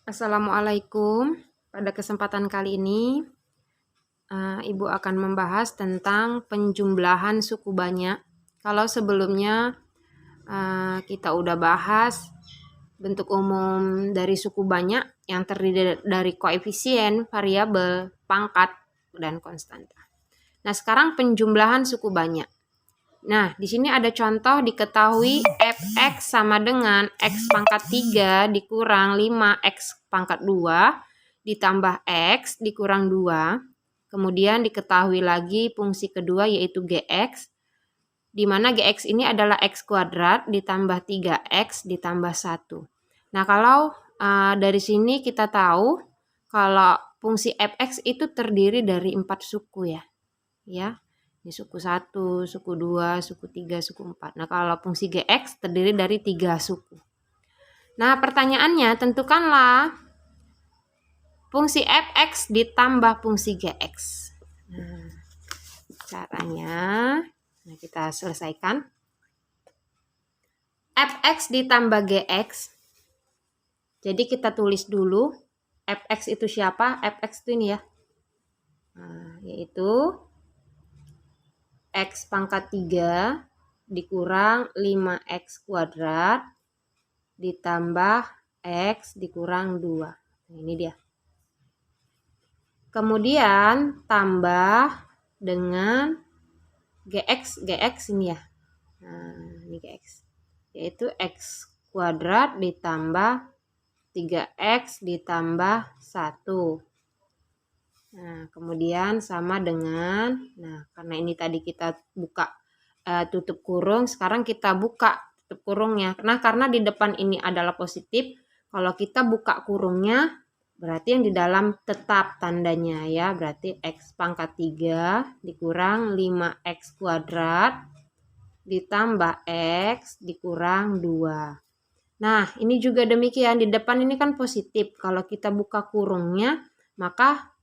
Assalamualaikum. Pada kesempatan kali ini, Ibu akan membahas tentang penjumlahan suku banyak. Kalau sebelumnya kita udah bahas bentuk umum dari suku banyak yang terdiri dari koefisien, variabel, pangkat, dan konstanta. Nah, sekarang penjumlahan suku banyak. Nah, di sini ada contoh diketahui fx sama dengan x pangkat 3 dikurang 5x pangkat 2 ditambah x dikurang 2. Kemudian diketahui lagi fungsi kedua yaitu gx, di mana gx ini adalah x kuadrat ditambah 3x ditambah 1. Nah, kalau dari sini kita tahu kalau fungsi fx itu terdiri dari 4 suku ya. Ini suku 1, suku 2, suku 3, suku 4. Nah, kalau fungsi gx terdiri dari 3 suku. Nah, pertanyaannya tentukanlah fungsi fx ditambah fungsi gx. Nah, caranya kita selesaikan. Fx ditambah gx. Jadi kita tulis dulu fx itu siapa? Fx itu ini ya. Nah, yaitu x pangkat 3 dikurang 5x kuadrat ditambah x dikurang 2. Nah, ini dia. Kemudian tambah dengan gx ini ya. Nah, ini gx. Yaitu x kuadrat ditambah 3x ditambah 1. Nah, kemudian sama dengan, karena ini tadi kita buka tutup kurung, sekarang kita buka tutup kurungnya. Nah, karena di depan ini adalah positif, kalau kita buka kurungnya, berarti yang di dalam tetap tandanya ya, berarti x pangkat 3 dikurang 5x kuadrat ditambah x dikurang 2. Nah, ini juga demikian, di depan ini kan positif, kalau kita buka kurungnya, maka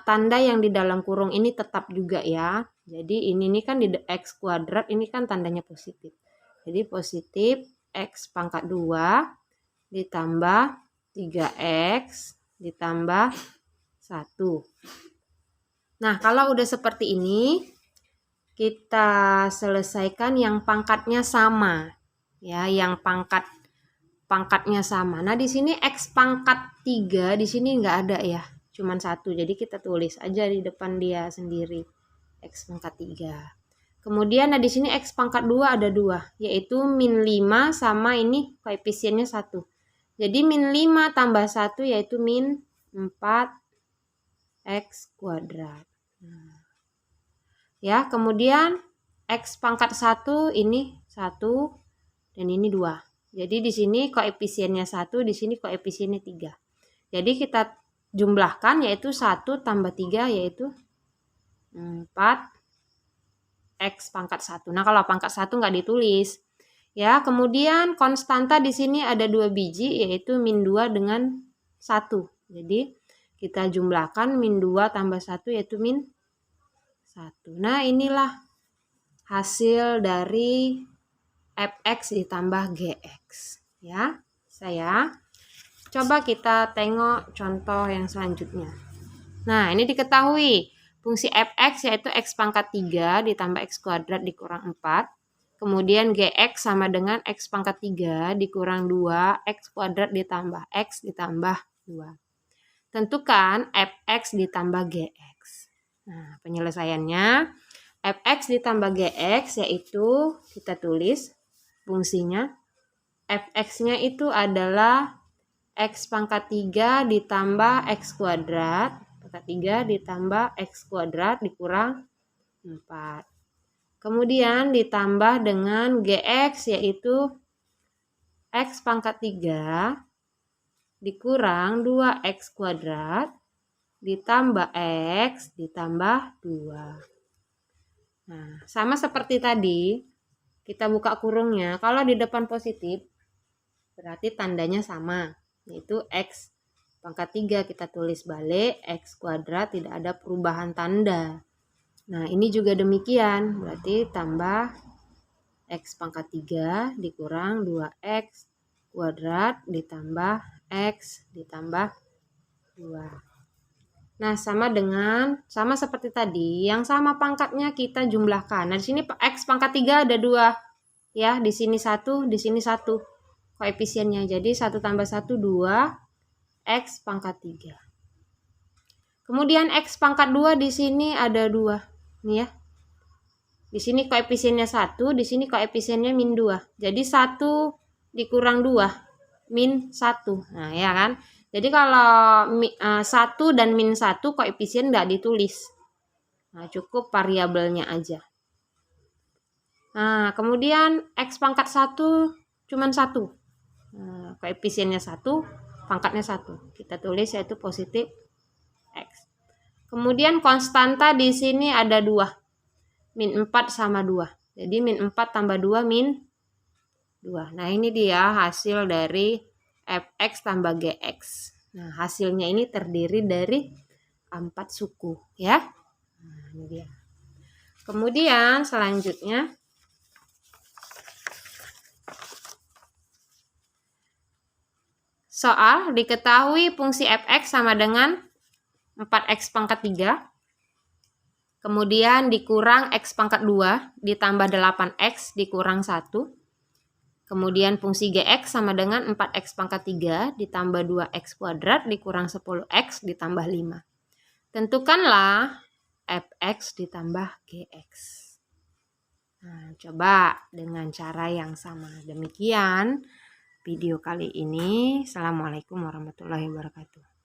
tanda yang di dalam kurung ini tetap juga ya. Jadi ini kan di x kuadrat ini kan tandanya positif. Jadi positif x pangkat 2 ditambah 3x ditambah 1. Nah, kalau udah seperti ini, kita selesaikan yang pangkatnya sama. Ya, yang pangkatnya sama. Nah, di sini x pangkat 3 di sini nggak ada ya. Cuman 1, jadi kita tulis aja di depan dia sendiri x pangkat 3. Kemudian di sini x pangkat 2 ada 2, yaitu min 5 sama ini koefisiennya 1. Jadi min 5 tambah 1 yaitu min 4x kuadrat. Nah, ya, kemudian x pangkat 1 ini 1 dan ini 2. Jadi di sini koefisiennya 1, di sini koefisiennya 3. Jadi kita jumlahkan yaitu 1 tambah 3 yaitu 4x pangkat 1. Nah, kalau pangkat 1 nggak ditulis. Ya, kemudian konstanta di sini ada 2 biji yaitu min 2 dengan 1. Jadi kita jumlahkan min 2 tambah 1 yaitu min 1. Nah, inilah hasil dari fx ditambah gx. Ya, coba kita tengok contoh yang selanjutnya. Nah, ini diketahui fungsi fx yaitu x pangkat 3 ditambah x kuadrat dikurang 4. Kemudian gx sama dengan x pangkat 3 dikurang 2 x kuadrat ditambah x ditambah 2. Tentukan fx ditambah gx. Nah, penyelesaiannya fx ditambah gx yaitu kita tulis fungsinya. Fx-nya itu adalah x pangkat 3 ditambah x kuadrat, pangkat 3 ditambah x kuadrat dikurang 4. Kemudian ditambah dengan gx yaitu x pangkat 3 dikurang 2x kuadrat ditambah x ditambah 2. Nah, sama seperti tadi, kita buka kurungnya. Kalau di depan positif, berarti tandanya sama, yaitu x pangkat 3 kita tulis balik, x kuadrat tidak ada perubahan tanda. Nah, ini juga demikian, berarti tambah x pangkat 3 dikurang 2x kuadrat ditambah X ditambah 2. Nah, sama seperti tadi, yang sama pangkatnya kita jumlahkan. Nah, di sini X pangkat 3 ada 2. Ya, di sini 1, di sini 1. Koefisiennya. Jadi 1 tambah 1, 2. X pangkat 3. Kemudian X pangkat 2 di sini ada 2. Nih ya. Di sini koefisiennya 1, di sini koefisiennya min 2. Jadi 1 dikurang 2, min 1. Nah, ya kan? Jadi kalau 1 dan min 1 koefisien nggak ditulis. Nah, cukup variabelnya aja. Nah, kemudian X pangkat 1 cuman 1. Nah, koefisiennya 1, pangkatnya 1. Kita tulis yaitu positif X. Kemudian konstanta di sini ada 2. Min 4 sama 2. Jadi min 4 tambah 2 min 2. Nah, ini dia hasil dari fx tambah gx. Nah, hasilnya ini terdiri dari 4 suku ya. Nah, ini dia. Kemudian selanjutnya soal diketahui fungsi fx sama dengan 4x pangkat 3. Kemudian dikurang X pangkat 2 ditambah 8X dikurang 1. Kemudian fungsi GX sama dengan 4X pangkat 3 ditambah 2X kuadrat dikurang 10X ditambah 5. Tentukanlah Fx ditambah Gx. Nah, coba dengan cara yang sama. Demikian video kali ini. Assalamualaikum warahmatullahi wabarakatuh.